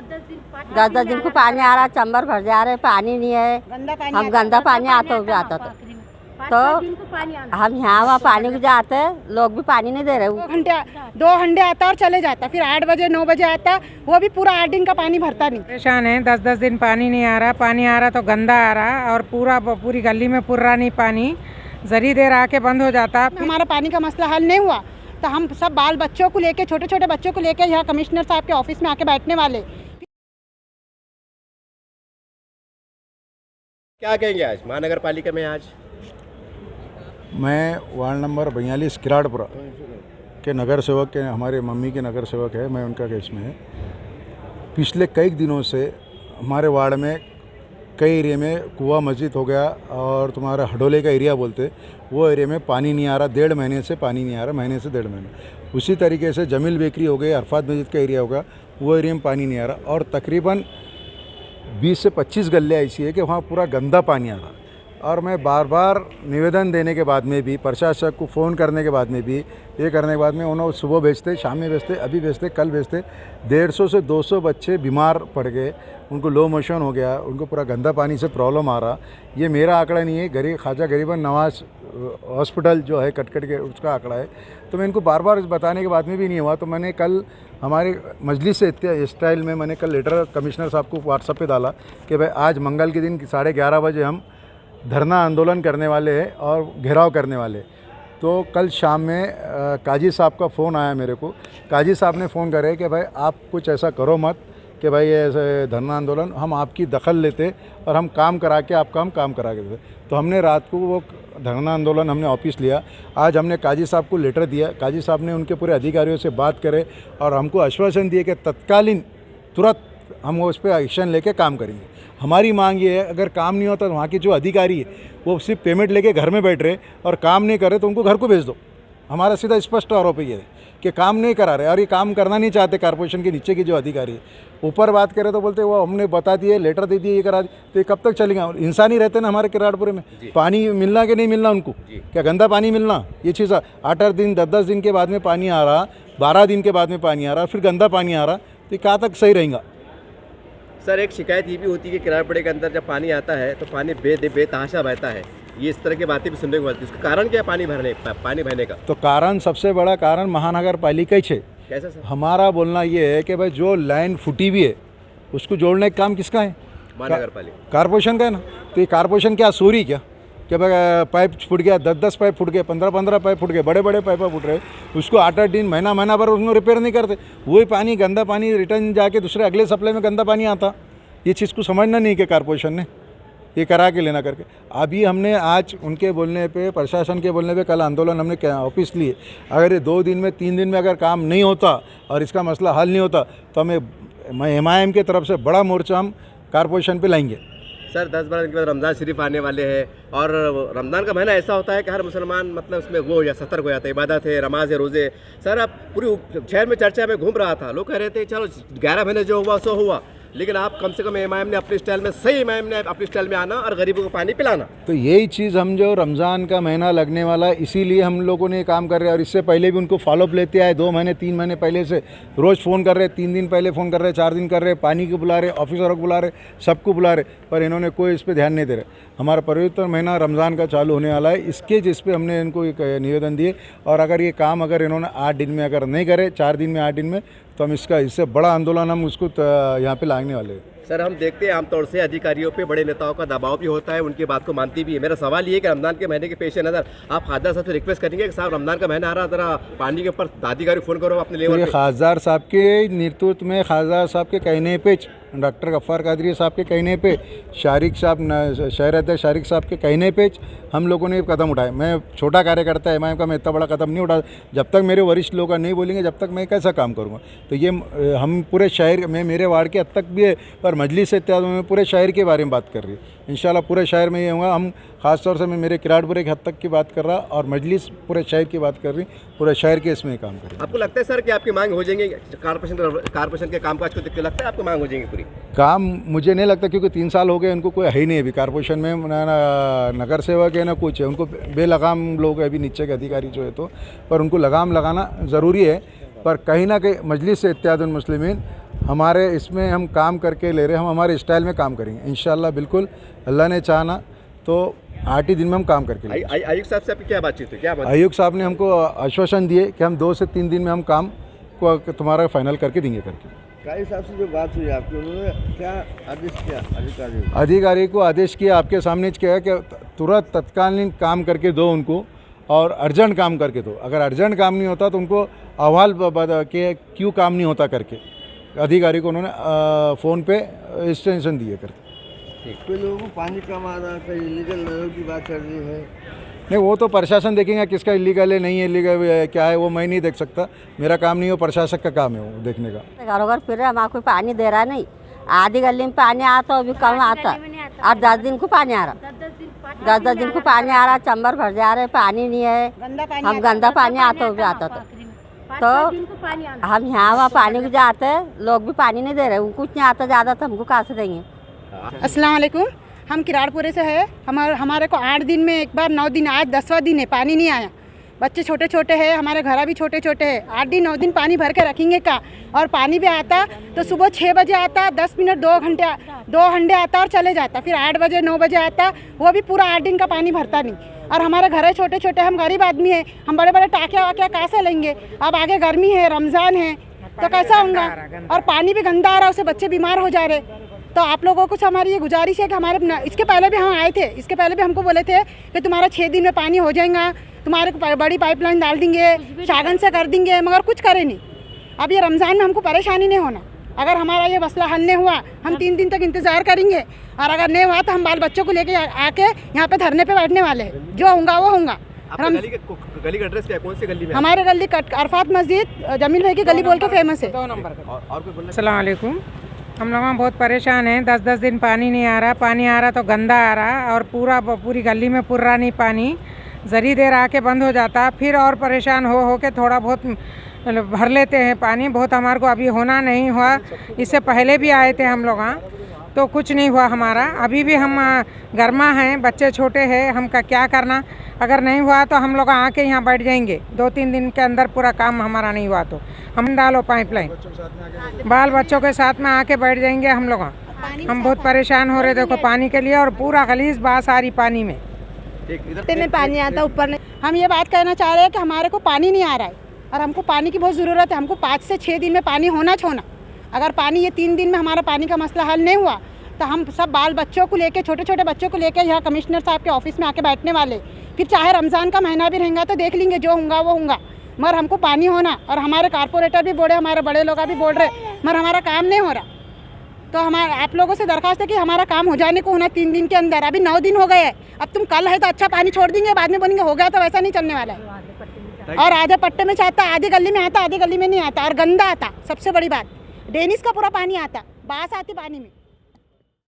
10-10 दिन को पानी आ रहा, चंबर भर जा रहे, पानी नहीं है। हम गंदा पानी आता तो हम यहाँ वहाँ पानी को जाते, लोग भी पानी नहीं दे रहे। 2 घंटे आता और चले जाता, फिर 8 बजे 9 बजे आता, वो भी पूरा 8 दिन का पानी भरता नहीं। परेशान है, 10-10 दिन पानी नहीं आ रहा, पानी आ रहा तो गंदा आ रहा और पूरी गली में पूरा नहीं पानी, जरी देर आके बंद हो जाता। हमारा पानी का मसला हल नहीं हुआ तो हम सब बाल बच्चों को लेके, छोटे छोटे बच्चों को लेके यहाँ कमिश्नर साहब के ऑफिस में आके बैठने वाले। क्या कहेंगे आज महानगर पालिका में? आज मैं वार्ड नंबर 42 किराड़पुरा के नगर सेवक के, हमारे मम्मी के नगर सेवक है, मैं उनका केस में है। पिछले कई दिनों से हमारे वार्ड में कई एरिया में कुआ मस्जिद हो गया और तुम्हारा हडोले का एरिया बोलते, वो एरिया में पानी नहीं आ रहा, 1.5 महीने से पानी नहीं आ रहा, महीने से 1.5 महीने। उसी तरीके से जमील बेकरी हो गई, अरफात मस्जिद का एरिया होगा, वो एरिया में पानी नहीं आ रहा और तकरीबन 20 से 25 गलियाँ ऐसी है कि वहाँ पूरा गंदा पानी आ रहा। और मैं बार बार निवेदन देने के बाद में भी, प्रशासक को फ़ोन करने के बाद में भी, ये करने के बाद में उन्होंने सुबह भेजते, शाम में भेजते, अभी भेजते, कल भेजते, 150 से 200 बच्चे बीमार पड़ गए, उनको लो मोशन हो गया, उनको पूरा गंदा पानी से प्रॉब्लम आ रहा। ये मेरा आंकड़ा नहीं है, ख्वाजा गरीबन नवाज हॉस्पिटल जो है कटकट के, उसका आंकड़ा है। तो मैं इनको बार बार बताने के बाद में भी नहीं हुआ, तो मैंने कल हमारे मजलिस से स्टाइल में मैंने कल लेटर कमिश्नर साहब को व्हाट्सएप पे डाला कि भाई आज मंगल के दिन 11:30 बजे हम धरना आंदोलन करने वाले हैं और घेराव करने वाले। तो कल शाम में काजी साहब का फ़ोन आया मेरे को। काजी साहब ने फ़ोन करे कि भाई आप कुछ ऐसा करो मत कि भाई ऐसे धरना आंदोलन, हम आपकी दखल लेते और हम काम करा के आपका हम काम करा के देते। तो हमने रात को वो धरना आंदोलन हमने ऑफिस लिया। आज हमने काजी साहब को लेटर दिया, काजी साहब ने उनके पूरे अधिकारियों से बात करे और हमको आश्वासन दिए कि तत्कालीन तुरंत हम उस पर एक्शन लेके काम करेंगे। हमारी मांग ये है, अगर काम नहीं होता तो वहाँ के जो अधिकारी है वो सिर्फ पेमेंट लेके घर में बैठ रहे और काम नहीं कर रहे तो उनको घर को भेज दो। हमारा सीधा स्पष्ट आरोप ये है कि काम नहीं करा रहे और ये काम करना नहीं चाहते। कॉर्पोरेशन के नीचे के जो अधिकारी है, ऊपर बात करें तो बोलते वो हमने बता दिए, लेटर दे दिए, ये करा दिए, तो ये कब तक चलेगा? इंसान ही रहते ना हमारे किराड़पुरे में। पानी मिलना कि नहीं मिलना उनको, क्या गंदा पानी मिलना, ये चीज़ 8-8 दिन 10-10 दिन के बाद में पानी आ रहा, 12 दिन के बाद में पानी आ रहा, फिर गंदा पानी आ रहा, तो कहाँ तक सही रहेगा? सर एक शिकायत ये भी होती है कि किराड़पुरे के अंदर जब पानी आता है तो पानी बेतहाशा बहता है, ये इस तरह की बातें भी सुनने को मिलती है। उसका कारण क्या है पानी बहने का? तो कारण, सबसे बड़ा कारण महानगर पालिका ही है। कैसा सर? हमारा बोलना ये है कि भाई जो लाइन फूटी हुई है उसको जोड़ने का काम किसका है? महानगर पालिका, कॉर्पोरेशन का है ना। तो ये कॉर्पोरेशन क्या सूरी क्या कि भाई पाइप फूट गया, 10-10 पाइप फूट गए, 15-15 पाइप फूट गए, बड़े बड़े पाइप फूट रहे, उसको 8-8 दिन महीना भर उसमें रिपेयर नहीं करते। वही पानी, गंदा पानी रिटर्न जाके दूसरे अगले सप्लाई में गंदा पानी आता। ये चीज़ को समझना नहीं कि कॉर्पोरेशन ने ये करा के लेना करके। अभी हमने आज उनके बोलने पे, प्रशासन के बोलने पे कल आंदोलन हमने ऑफिस लिए। अगर ये 2 दिन में 3 दिन में अगर काम नहीं होता और इसका मसला हल नहीं होता तो हमें MIM की तरफ से बड़ा मोर्चा हम कॉर्पोरेशन पे लाएंगे। सर 10-12 दिन के बाद रमज़ान शरीफ आने वाले हैं और रमज़ान का महीना ऐसा होता है कि हर मुसलमान मतलब उसमें वो या सतर्क हो जाता है, इबादत है, नमाज है, रोज़े। सर अब पूरी शहर में चर्चा में घूम रहा था, लोग कह रहे थे चलो 11 महीने जो हुआ सो हुआ, लेकिन आप कम से कम MIM ने अपने स्टाइल में, सही MIM ने अपने स्टाइल में आना और गरीबों को पानी पिलाना। तो यही चीज़ हम जो रमज़ान का महीना लगने वाला है इसीलिए हम लोगों ने काम कर रहे हैं और इससे पहले भी उनको फॉलोअप लेते आए। 2 महीने 3 महीने पहले से रोज़ फ़ोन कर रहे, 3 दिन पहले फ़ोन कर रहे, 4 दिन कर रहे, पानी को बुला रहे, ऑफिसरों को बुला रहे, सबको बुला रहे, पर इन्होंने कोई इस पर ध्यान नहीं दे रहे। हमारा पवित्र महीना रमज़ान का चालू होने वाला है, इसके जिस पे हमने इनको एक निवेदन दिए और अगर ये काम अगर इन्होंने 8 दिन में अगर नहीं करे, 4 दिन में 8 दिन में, तो हम इससे बड़ा आंदोलन हम उसको यहाँ पे लाने वाले हैं। सर हम देखते हैं आमतौर से अधिकारियों पे बड़े नेताओं का दबाव भी होता है, उनकी बात को मानती भी है। मेरा सवाल ये है कि रमज़ान के महीने के पेश नज़र आप खासदार साहब से रिक्वेस्ट करेंगे कि साहब रमज़ान का महीना आ रहा, ज़रा पानी के ऊपर अधिकारी फ़ोन करो अपने लेवल पे। खासदार साहब के नेतृत्व में, खासदार साहब के कहने पे, डॉक्टर गफ्फार कादरी साहब के कहने पे, शारिक साहब, शहर अध्यक्ष शारिक साहब के कहने पे हम लोगों ने कदम उठाए। मैं छोटा कार्यकर्ता है MIM का, मैं इतना बड़ा कदम नहीं उठा। जब तक मेरे वरिष्ठ लोग नहीं बोलेंगे जब तक मैं कैसा काम करूँगा? तो ये हम पूरे शहर में, मेरे वार्ड के हद तक भी है, पर मजलिस से इत्यादि में पूरे शहर के बारे में बात कर रही है। इंशाल्लाह पूरे शहर में ये होगा। हम ख़ासतौर से मैं मेरे किराड़पुरे के हद तक की बात कर रहा और मजलिस पूरे शहर की बात कर रही, पूरे शहर के इसमें काम कर रही। आपको लगता है सर कि आपकी मांग हो जाएंगी कॉर्पोरेशन के कामकाज को देख के? लगता है आपको मांग हो जाएंगी पूरी? काम मुझे नहीं लगता, क्योंकि 3 साल हो गए उनको कोई है ही नहीं अभी कॉर्पोरेशन में, ना नगर सेवक है ना कुछ है। उनको बेलगाम लोग अभी नीचे के अधिकारी जो है, तो पर उनको लगाम लगाना ज़रूरी है। पर कहीं ना कहीं मजलिस से इत्यादुल मुस्लिमीन हमारे इसमें हम काम करके ले रहे हैं, हम हमारे स्टाइल में काम करेंगे इंशाल्लाह। बिल्कुल अल्लाह ने चाहा तो 8 ही दिन में हम काम करके लेंगे। आयुक्त साहब से आपकी क्या बातचीत हुई? क्या बात? आयुक्त साहब ने हमको आश्वासन दिए कि हम 2 से 3 दिन में हम काम को तुम्हारा फाइनल करके देंगे करके। आयुक्त साहब से जो बात हुई आपकी, उन्होंने क्या आदेश किया अधिकारी को? आदेश किया आपके सामने किया कि तुरंत तत्कालीन काम करके दो उनको, और अर्जेंट काम करके दो। अगर अर्जेंट काम नहीं होता तो उनको अहवाल के क्यों काम नहीं होता करके अधिकारी को उन्होंने फ़ोन पे एक्सटेंशन दिए करके। कोई लोगों को पानी कम आ रहा है, इलीगल नलों की बात चल रही है। नहीं, वो तो प्रशासन देखेंगे किसका इलीगल है नहीं है, इलीगल क्या है वो मैं नहीं देख सकता, मेरा काम नहीं है, वो प्रशासक का काम है वो देखने का। घरों घर फिर रहे, हमारा कोई पानी दे रहा नहीं। आधी गली में पानी आता अभी कम आता, और 10 दिन को पानी आ रहा, 10 दिन को पानी आ रहा, चंबर भर जा रहे, पानी नहीं है। हम गंदा पानी आता भी आता तो हम यहाँ वहाँ पानी को जाते, लोग भी पानी नहीं दे रहे, उनको नहीं आता ज़्यादा तो हमको कहाँ से देंगे। अस्सलाम वालेकुम, हम किराड़पुरे से है। हमारे को 8 दिन में एक बार 9 दिन, आज 10वां दिन है, पानी नहीं आया। बच्चे छोटे छोटे हैं, हमारे घर भी छोटे छोटे हैं। 8 दिन 9 दिन पानी भर के रखेंगे का, और पानी भी आता तो सुबह 6 बजे आता, 10 मिनट 2 घंटे आता और चले जाता, फिर 8 बजे 9 बजे आता, वो भी पूरा 8 दिन का पानी भरता नहीं। और हमारे घर है छोटे छोटे, हम गरीब आदमी हैं, हम बड़े बड़े टाकिया वाकिया कहाँ से लेंगे? अब आगे गर्मी है, रमज़ान है, तो कैसा होगा? और पानी भी गंदा आ रहा है, उससे बच्चे बीमार हो जा रहे। तो आप लोगों को कुछ हमारी ये गुजारिश है कि हमारे, इसके पहले भी हम आए थे, इसके पहले भी हमको बोले थे कि तुम्हारा 6 दिन में पानी हो जाएगा, तुम्हारे को बड़ी पाइपलाइन डाल देंगे, शागन से कर देंगे, मगर कुछ करे नहीं। अब ये रमज़ान में हमको परेशानी नहीं होना। अगर हमारा ये मसला हल नहीं हुआ, हम 3 दिन तक इंतज़ार करेंगे, और अगर नहीं हुआ तो हम बाल बच्चों को लेके आके यहाँ पे धरने पे बैठने वाले हैं। जो होगा वो होगा। गली का एड्रेस क्या है? कौन सी गली में? हमारे गली अरफात मस्जिद, जमील भाई की गली बोल के फेमस है। 2 नंबर। और कोई बोलना? अस्सलाम वालेकुम। हम लोग बहुत परेशान हैं, 10-10 दिन पानी नहीं आ रहा, पानी आ रहा तो गंदा आ रहा, और पूरी गली में पुर्रा नहीं पानी, ज़री देर आके बंद हो जाता, फिर और परेशान हो के थोड़ा बहुत भर लेते हैं पानी। बहुत हमारे को अभी होना नहीं हुआ, इससे पहले भी आए थे हम लोग तो कुछ नहीं हुआ हमारा। अभी भी हम गर्मा हैं, बच्चे छोटे हैं, हम का क्या करना? अगर नहीं हुआ तो हम लोग आके यहाँ बैठ जाएंगे। 2-3 दिन के अंदर पूरा काम हमारा नहीं हुआ तो हम डालो पाइपलाइन, बाल बच्चों के साथ में आके बैठ जाएंगे हम लोग। हम बहुत परेशान हो रहे देखो पानी के लिए, और पूरा गलीज बास आ रही पानी में। में पानी आता ऊपर नहीं। हम ये बात कहना चाह रहे हैं कि हमारे को पानी नहीं आ रहा है, और हमको पानी की बहुत ज़रूरत है। हमको 5 से 6 दिन में पानी होना छोना। अगर पानी ये 3 दिन में हमारा पानी का मसला हल नहीं हुआ तो हम सब बाल बच्चों को लेके, छोटे छोटे बच्चों को लेके यहाँ कमिश्नर साहब के ऑफिस में आके बैठने वाले। फिर चाहे रमज़ान का महीना भी रहेगा तो देख लेंगे, जो होगा वो होगा, मगर हमको पानी होना। और हमारे कारपोरेटर भी बोल रहे, हमारे बड़े लोग भी बोल रहे, मगर हमारा काम नहीं हो रहा। तो हमारा आप लोगों से दरख्वास्त है कि हमारा काम हो जाने को होना 3 दिन के अंदर। अभी 9 दिन हो गए हैं। अब तुम कल है तो अच्छा पानी छोड़ देंगे, बाद में बोलेंगे हो गया, तो वैसा नहीं चलने वाला है। और आधे पट्टे में चाहता, आधी गली में आता, आधी गली में नहीं आता, और गंदा आता। सबसे बड़ी बात, डेनिस का पूरा पानी आता, बास आती पानी में।